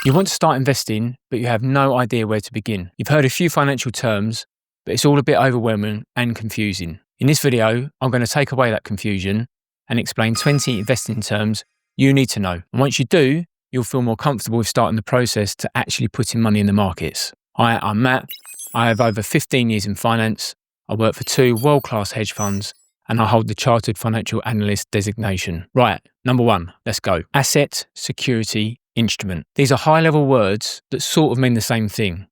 You want to start investing, but you have no idea where to begin. You've heard a few financial terms, but it's all a bit overwhelming and confusing. In this video, I'm going to take away that confusion and explain 20 investing terms you need to know. And once you do, you'll feel more comfortable with starting the process to actually putting money in the markets. Hi, I'm Matt. I have over 15 years in finance. I work for 2 world-class hedge funds, and I hold the Chartered Financial Analyst designation. Right, number 1, let's go. Asset, security, instrument. These are high-level words that sort of mean the same thing.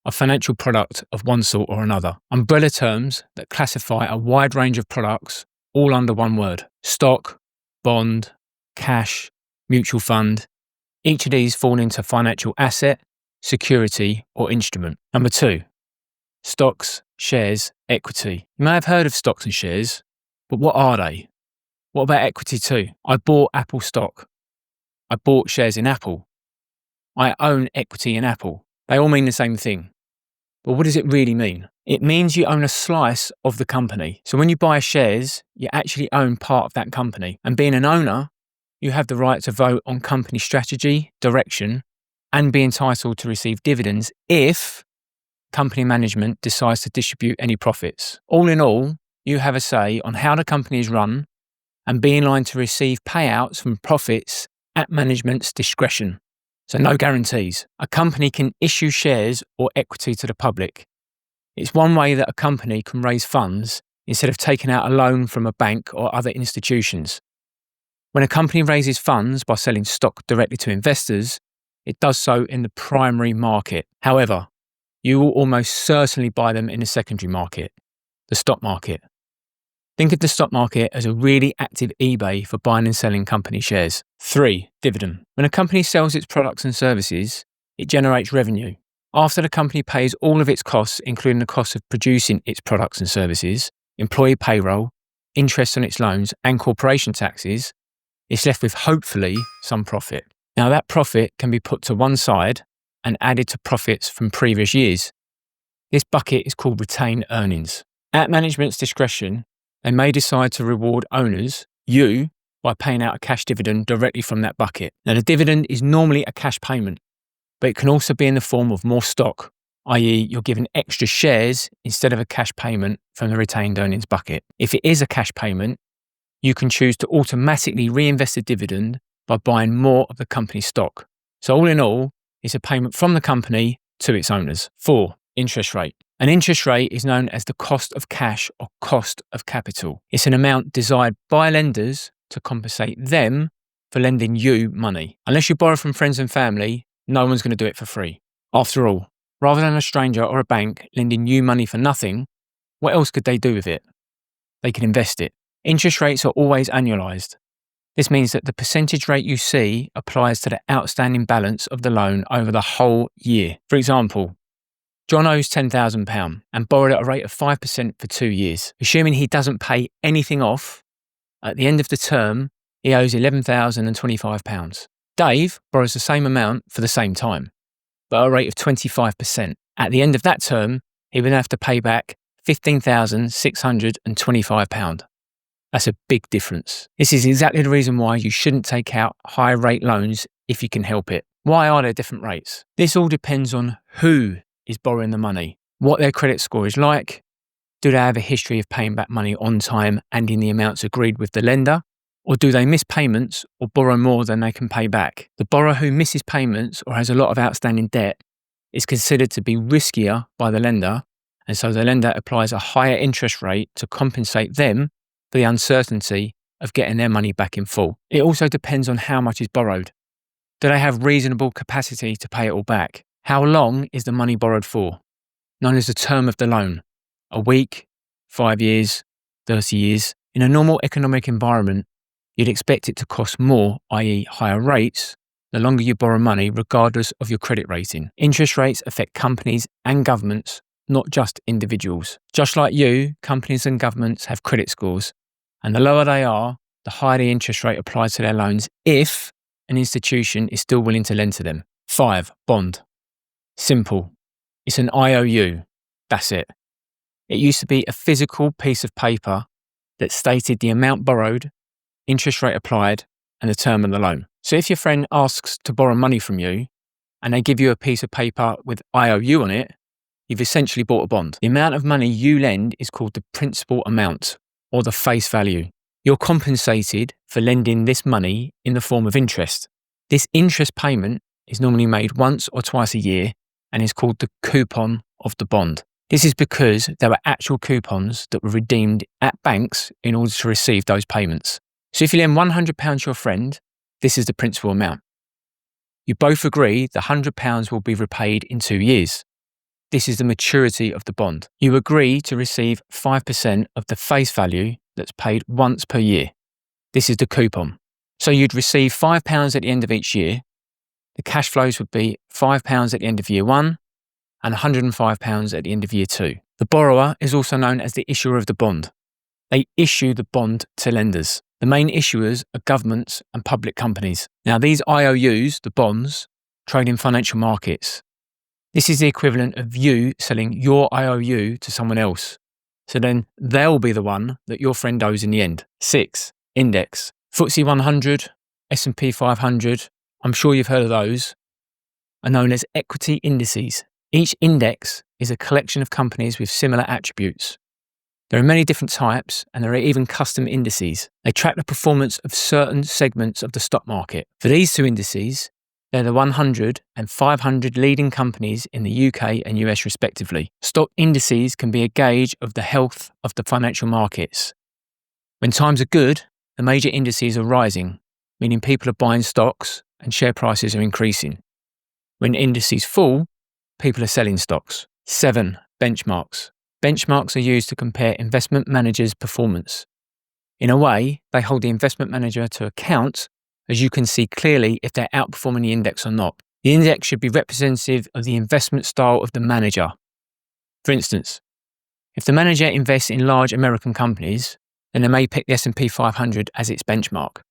A financial product of one sort or another. Umbrella terms that classify a wide range of products all under one word. Stock, bond, cash, mutual fund. Each of these fall into financial asset, security, or instrument. Number 2, stocks, shares, equity. You may have heard of stocks and shares, but what are they? What about equity too? I bought Apple stock. I bought shares in Apple. I own equity in Apple. They all mean the same thing. But what does it really mean? It means you own a slice of the company. So when you buy shares, you actually own part of that company. And being an owner, you have the right to vote on company strategy, direction, and be entitled to receive dividends if company management decides to distribute any profits. All in all, you have a say on how the company is run and be in line to receive payouts from profits at management's discretion. So no guarantees. A company can issue shares or equity to the public. It's one way that a company can raise funds instead of taking out a loan from a bank or other institutions. When a company raises funds by selling stock directly to investors, it does so in the primary market. However, you will almost certainly buy them in the secondary market, the stock market. Think of the stock market as a really active eBay for buying and selling company shares. 3, dividend. When a company sells its products and services, it generates revenue. After the company pays all of its costs, including the cost of producing its products and services, employee payroll, interest on its loans, and corporation taxes, it's left with hopefully some profit. Now that profit can be put to one side and added to profits from previous years. This bucket is called retained earnings. At management's discretion, they may decide to reward owners, you, by paying out a cash dividend directly from that bucket. Now, the dividend is normally a cash payment, but it can also be in the form of more stock, i.e. you're given extra shares instead of a cash payment from the retained earnings bucket. If it is a cash payment, you can choose to automatically reinvest the dividend by buying more of the company's stock. So all in all, it's a payment from the company to its owners. 4, interest rate. An interest rate is known as the cost of cash or cost of capital. It's an amount desired by lenders to compensate them for lending you money. Unless you borrow from friends and family, no one's going to do it for free. After all, rather than a stranger or a bank lending you money for nothing, what else could they do with it? They can invest it. Interest rates are always annualized. This means that the percentage rate you see applies to the outstanding balance of the loan over the whole year. For example, John owes £10,000 and borrowed at a rate of 5% for 2 years. Assuming he doesn't pay anything off, at the end of the term, he owes £11,025. Dave borrows the same amount for the same time, but at a rate of 25%. At the end of that term, he would have to pay back £15,625. That's a big difference. This is exactly the reason why you shouldn't take out high rate loans if you can help it. Why are there different rates? This all depends on who is borrowing the money, what their credit score is like, do they have a history of paying back money on time and in the amounts agreed with the lender, or do they miss payments or borrow more than they can pay back? The borrower who misses payments or has a lot of outstanding debt is considered to be riskier by the lender, and so the lender applies a higher interest rate to compensate them for the uncertainty of getting their money back in full. It also depends on how much is borrowed. Do they have reasonable capacity to pay it all back? How long is the money borrowed for? Known as the term of the loan. A week, 5 years, 30 years. In a normal economic environment, you'd expect it to cost more, i.e. higher rates, the longer you borrow money regardless of your credit rating. Interest rates affect companies and governments, not just individuals. Just like you, companies and governments have credit scores, and the lower they are, the higher the interest rate applied to their loans if an institution is still willing to lend to them. 5, bond. Simple. It's an IOU. That's it. It used to be a physical piece of paper that stated the amount borrowed, interest rate applied, and the term of the loan. So if your friend asks to borrow money from you, and they give you a piece of paper with IOU on it, you've essentially bought a bond. The amount of money you lend is called the principal amount, or the face value. You're compensated for lending this money in the form of interest. This interest payment is normally made once or twice a year and is called the coupon of the bond. This is because there were actual coupons that were redeemed at banks in order to receive those payments. So if you lend £100 to your friend, this is the principal amount. You both agree the £100 will be repaid in 2 years. This is the maturity of the bond. You agree to receive 5% of the face value that's paid once per year. This is the coupon. So you'd receive £5 at the end of each year. The cash flows would be £5 at the end of year 1 and £105 at the end of year 2. The borrower is also known as the issuer of the bond. They issue the bond to lenders. The main issuers are governments and public companies. Now, these IOUs, the bonds, trade in financial markets. This is the equivalent of you selling your IOU to someone else. So then they'll be the one that your friend owes in the end. 6. Index. FTSE 100, S&P 500, I'm sure you've heard of those, are known as equity indices. Each index is a collection of companies with similar attributes. There are many different types, and there are even custom indices. They track the performance of certain segments of the stock market. For these two indices, they're the 100 and 500 leading companies in the UK and US respectively. Stock indices can be a gauge of the health of the financial markets. When times are good, the major indices are rising, meaning people are buying stocks and share prices are increasing. When indices fall, people are selling stocks. 7. Benchmarks. Benchmarks are used to compare investment managers' performance. In a way, they hold the investment manager to account, as you can see clearly if they're outperforming the index or not. The index should be representative of the investment style of the manager. For instance, if the manager invests in large American companies, then they may pick the S&P 500 as its benchmark.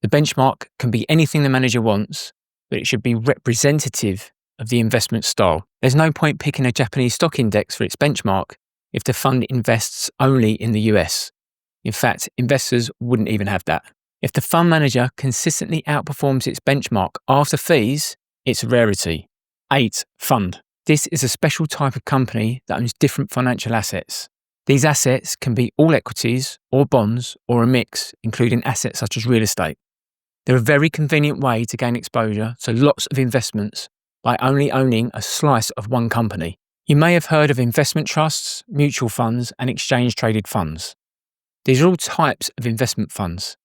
The benchmark can be anything the manager wants, but it should be representative of the investment style. There's no point picking a Japanese stock index for its benchmark if the fund invests only in the US. In fact, investors wouldn't even have that. If the fund manager consistently outperforms its benchmark after fees, it's a rarity. 8. Fund. This is a special type of company that owns different financial assets. These assets can be all equities or bonds or a mix, including assets such as real estate. They're a very convenient way to gain exposure to lots of investments by only owning a slice of one company. You may have heard of investment trusts, mutual funds, and exchange-traded funds. These are all types of investment funds.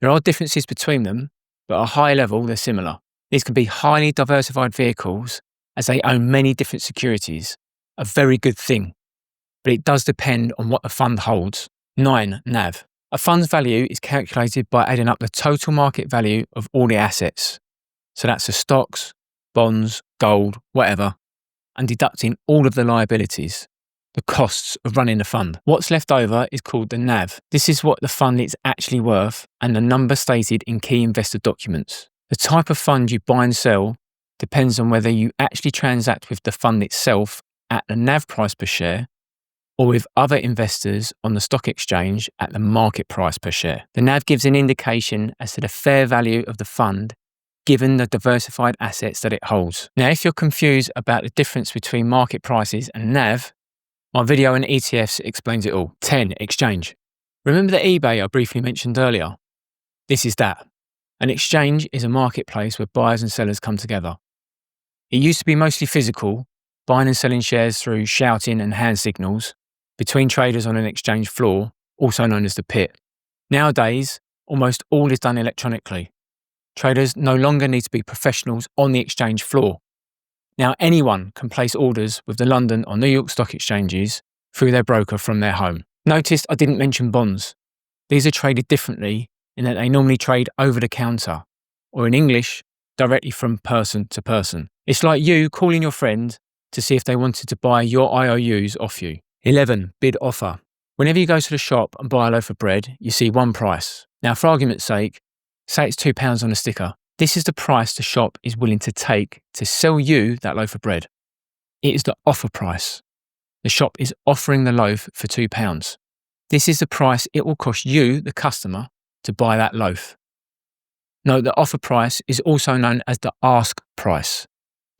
There are differences between them, but at a high level, they're similar. These can be highly diversified vehicles as they own many different securities, a very good thing. But it does depend on what the fund holds. 9. NAV. A fund's value is calculated by adding up the total market value of all the assets. So that's the stocks, bonds, gold, whatever, and deducting all of the liabilities, the costs of running the fund. What's left over is called the NAV. This is what the fund is actually worth and the number stated in key investor documents. The type of fund you buy and sell depends on whether you actually transact with the fund itself at the NAV price per share or with other investors on the stock exchange at the market price per share. The NAV gives an indication as to the fair value of the fund given the diversified assets that it holds. Now, if you're confused about the difference between market prices and NAV, my video on ETFs explains it all. 10. Exchange. Remember the eBay I briefly mentioned earlier? This is that. An exchange is a marketplace where buyers and sellers come together. It used to be mostly physical, buying and selling shares through shouting and hand signals between traders on an exchange floor, also known as the pit. Nowadays, almost all is done electronically. Traders no longer need to be professionals on the exchange floor. Now anyone can place orders with the London or New York stock exchanges through their broker from their home. Notice I didn't mention bonds. These are traded differently in that they normally trade over the counter, or in English, directly from person to person. It's like you calling your friend to see if they wanted to buy your IOUs off you. 11. Bid offer. Whenever you go to the shop and buy a loaf of bread, you see one price. Now, for argument's sake, say it's £2 on a sticker. This is the price the shop is willing to take to sell you that loaf of bread. It is the offer price. The shop is offering the loaf for £2. This is the price it will cost you, the customer, to buy that loaf. Note the offer price is also known as the ask price.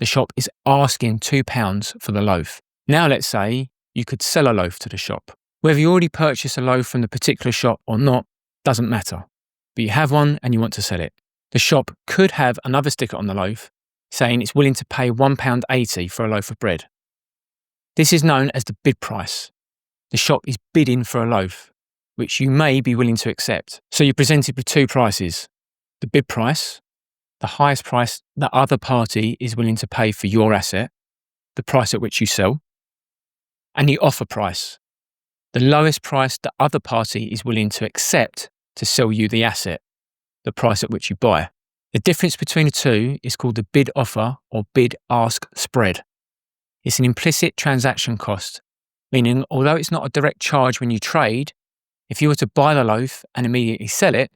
the shop is asking £2 for the loaf. Now let's say you could sell a loaf to the shop. Whether you already purchased a loaf from the particular shop or not doesn't matter, but you have one and you want to sell it. The shop could have another sticker on the loaf saying it's willing to pay £1.80 for a loaf of bread. This is known as the bid price. The shop is bidding for a loaf, which you may be willing to accept. So you're presented with two prices: the bid price, the highest price the other party is willing to pay for your asset, the price at which you sell, and the offer price, the lowest price the other party is willing to accept to sell you the asset, the price at which you buy. The difference between the two is called the bid offer or bid ask spread. It's an implicit transaction cost, meaning although it's not a direct charge when you trade, if you were to buy the loaf and immediately sell it,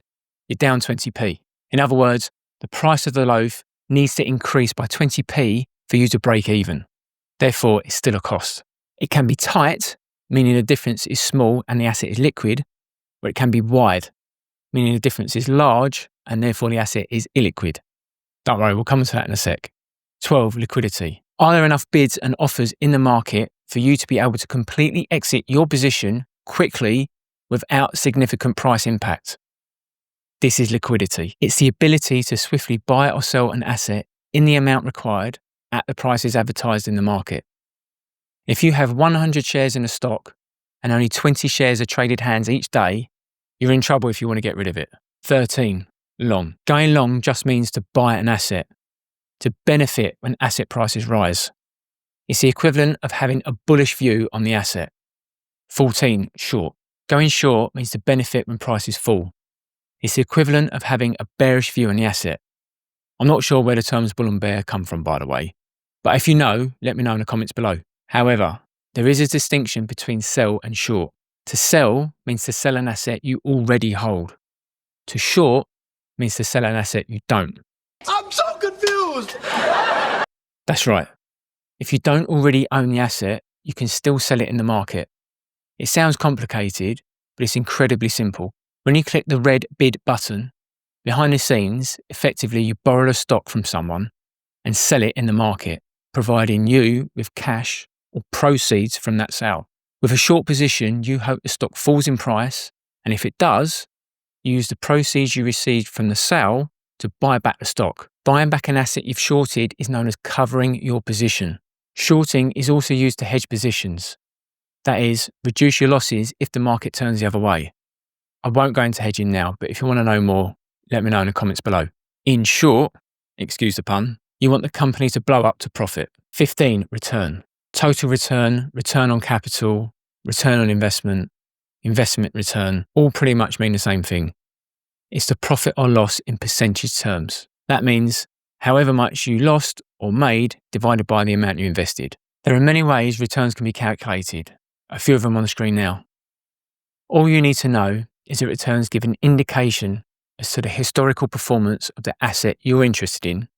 you're down 20p. In other words, the price of the loaf needs to increase by 20p for you to break even. Therefore, it's still a cost. It can be tight, meaning the difference is small and the asset is liquid, or it can be wide, meaning the difference is large and therefore the asset is illiquid. Don't worry, we'll come to that in a sec. 12. Liquidity. Are there enough bids and offers in the market for you to be able to completely exit your position quickly without significant price impact? This is liquidity. It's the ability to swiftly buy or sell an asset in the amount required at the prices advertised in the market. If you have 100 shares in a stock and only 20 shares are traded hands each day, you're in trouble if you want to get rid of it. 13. Long. Going long just means to buy an asset, to benefit when asset prices rise. It's the equivalent of having a bullish view on the asset. 14. Short. Going short means to benefit when prices fall. It's the equivalent of having a bearish view on the asset. I'm not sure where the terms bull and bear come from, by the way, but if you know, let me know in the comments below. However, there is a distinction between sell and short. To sell means to sell an asset you already hold. To short means to sell an asset you don't. I'm so confused! That's right. If you don't already own the asset, you can still sell it in the market. It sounds complicated, but it's incredibly simple. When you click the red bid button, behind the scenes, effectively you borrow the stock from someone and sell it in the market, providing you with cash or proceeds from that sale. With a short position, you hope the stock falls in price, and if it does, you use the proceeds you received from the sale to buy back the stock. Buying back an asset you've shorted is known as covering your position. Shorting is also used to hedge positions. That is, reduce your losses if the market turns the other way. I won't go into hedging now, but if you want to know more, let me know in the comments below. In short, excuse the pun, you want the company to blow up to profit. 15. Return. Total return, return on capital, return on investment, investment return, all pretty much mean the same thing. It's the profit or loss in percentage terms. That means however much you lost or made divided by the amount you invested. There are many ways returns can be calculated, a few of them on the screen now. All you need to know is that returns give an indication as to the historical performance of the asset you're interested in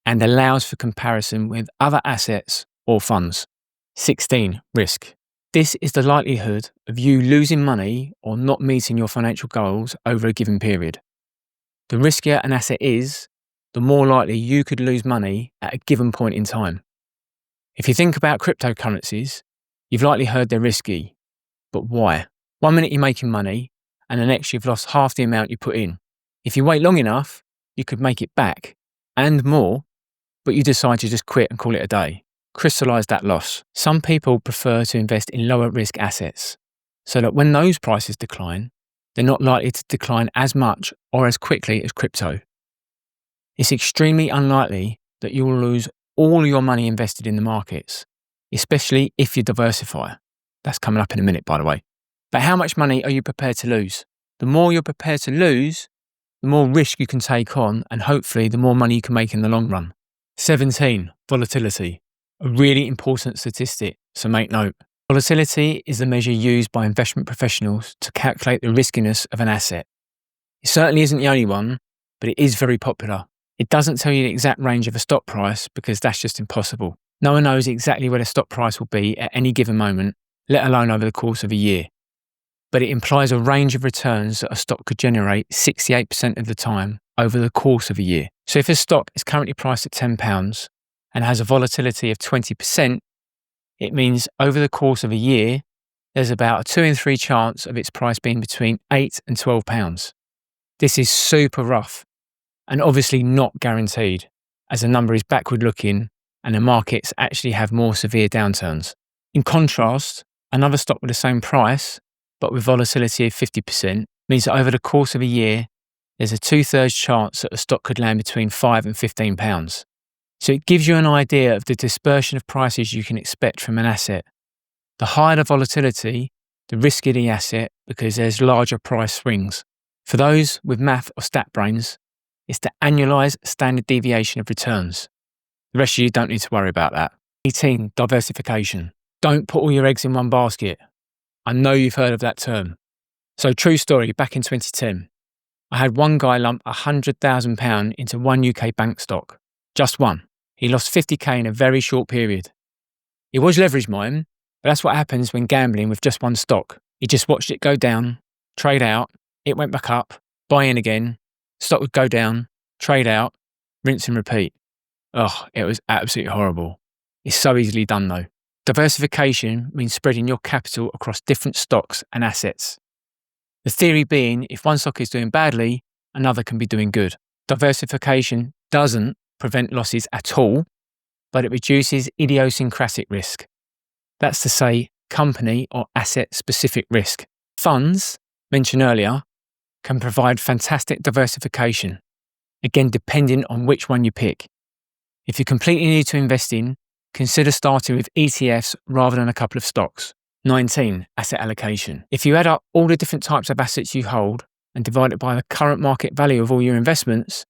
and allows for comparison with other assets or funds. 16. Risk. This is the likelihood of you losing money or not meeting your financial goals over a given period. The riskier an asset is, the more likely you could lose money at a given point in time. If you think about cryptocurrencies, you've likely heard they're risky. But why? 1 minute you're making money, and the next you've lost half the amount you put in. If you wait long enough, you could make it back, and more, but you decide to just quit and call it a day. Crystallize that loss. Some people prefer to invest in lower risk assets, so that when those prices decline, they're not likely to decline as much or as quickly as crypto. It's extremely unlikely that you will lose all your money invested in the markets, especially if you diversify. That's coming up in a minute, by the way. But how much money are you prepared to lose? The more you're prepared to lose, the more risk you can take on, and hopefully the more money you can make in the long run. 17. Volatility. A really important statistic, so make note. Volatility is the measure used by investment professionals to calculate the riskiness of an asset. It certainly isn't the only one, but it is very popular. It doesn't tell you the exact range of a stock price because that's just impossible. No one knows exactly where the stock price will be at any given moment, let alone over the course of a year. But it implies a range of returns that a stock could generate 68% of the time over the course of a year. So if a stock is currently priced at £10 and has a volatility of 20%, it means over the course of a year, there's about a 2 in 3 chance of its price being between £8 and £12. This is super rough and obviously not guaranteed, as the number is backward looking and the markets actually have more severe downturns. In contrast, another stock with the same price, but with volatility of 50%, means that over the course of a year, there's a 2/3 chance that the stock could land between £5 and £15. So it gives you an idea of the dispersion of prices you can expect from an asset. The higher the volatility, the riskier the asset because there's larger price swings. For those with math or stat brains, it's the annualized standard deviation of returns. The rest of you don't need to worry about that. 18. Diversification. Don't put all your eggs in one basket. I know you've heard of that term. So true story, back in 2010, I had one guy lump £100,000 into one UK bank stock. Just one. He lost 50k in a very short period. It was leverage mine, but that's what happens when gambling with just one stock. He just watched it go down, trade out, it went back up, buy in again, stock would go down, trade out, rinse and repeat. It was absolutely horrible. It's so easily done though. Diversification means spreading your capital across different stocks and assets. The theory being, if one stock is doing badly, another can be doing good. Diversification doesn't prevent losses at all, but it reduces idiosyncratic risk. That's to say, company or asset-specific risk. Funds, mentioned earlier, can provide fantastic diversification, again depending on which one you pick. If you're completely new to investing, consider starting with ETFs rather than a couple of stocks. 19. Asset allocation. If you add up all the different types of assets you hold and divide it by the current market value of all your investments,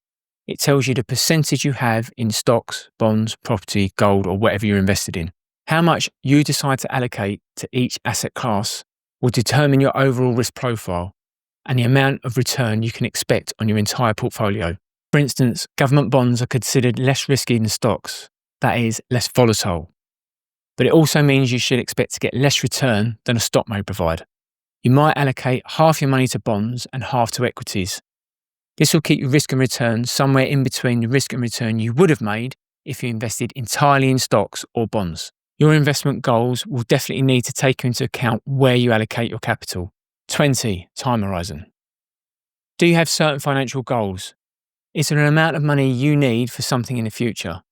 it tells you the percentage you have in stocks, bonds, property, gold, or whatever you're invested in. How much you decide to allocate to each asset class will determine your overall risk profile and the amount of return you can expect on your entire portfolio. For instance, government bonds are considered less risky than stocks, that is, less volatile. But it also means you should expect to get less return than a stock may provide. You might allocate half your money to bonds and half to equities. This will keep your risk and return somewhere in between the risk and return you would have made if you invested entirely in stocks or bonds. Your investment goals will definitely need to take into account where you allocate your capital. 20. Time horizon. Do you have certain financial goals? Is there an amount of money you need for something in the future?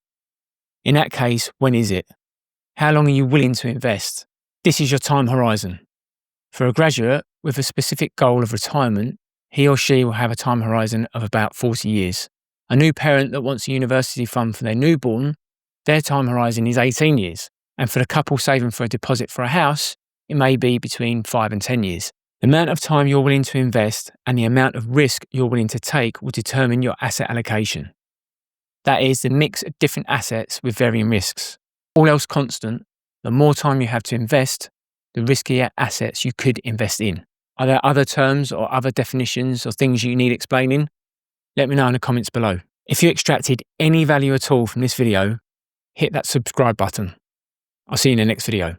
In that case, when is it? How long are you willing to invest? This is your time horizon. For a graduate with a specific goal of retirement, he or she will have a time horizon of about 40 years. A new parent that wants a university fund for their newborn, their time horizon is 18 years. And for the couple saving for a deposit for a house, it may be between 5 and 10 years. The amount of time you're willing to invest and the amount of risk you're willing to take will determine your asset allocation. That is the mix of different assets with varying risks. All else constant, the more time you have to invest, the riskier assets you could invest in. Are there other terms or other definitions or things you need explaining? Let me know in the comments below. If you extracted any value at all from this video, hit that subscribe button. I'll see you in the next video.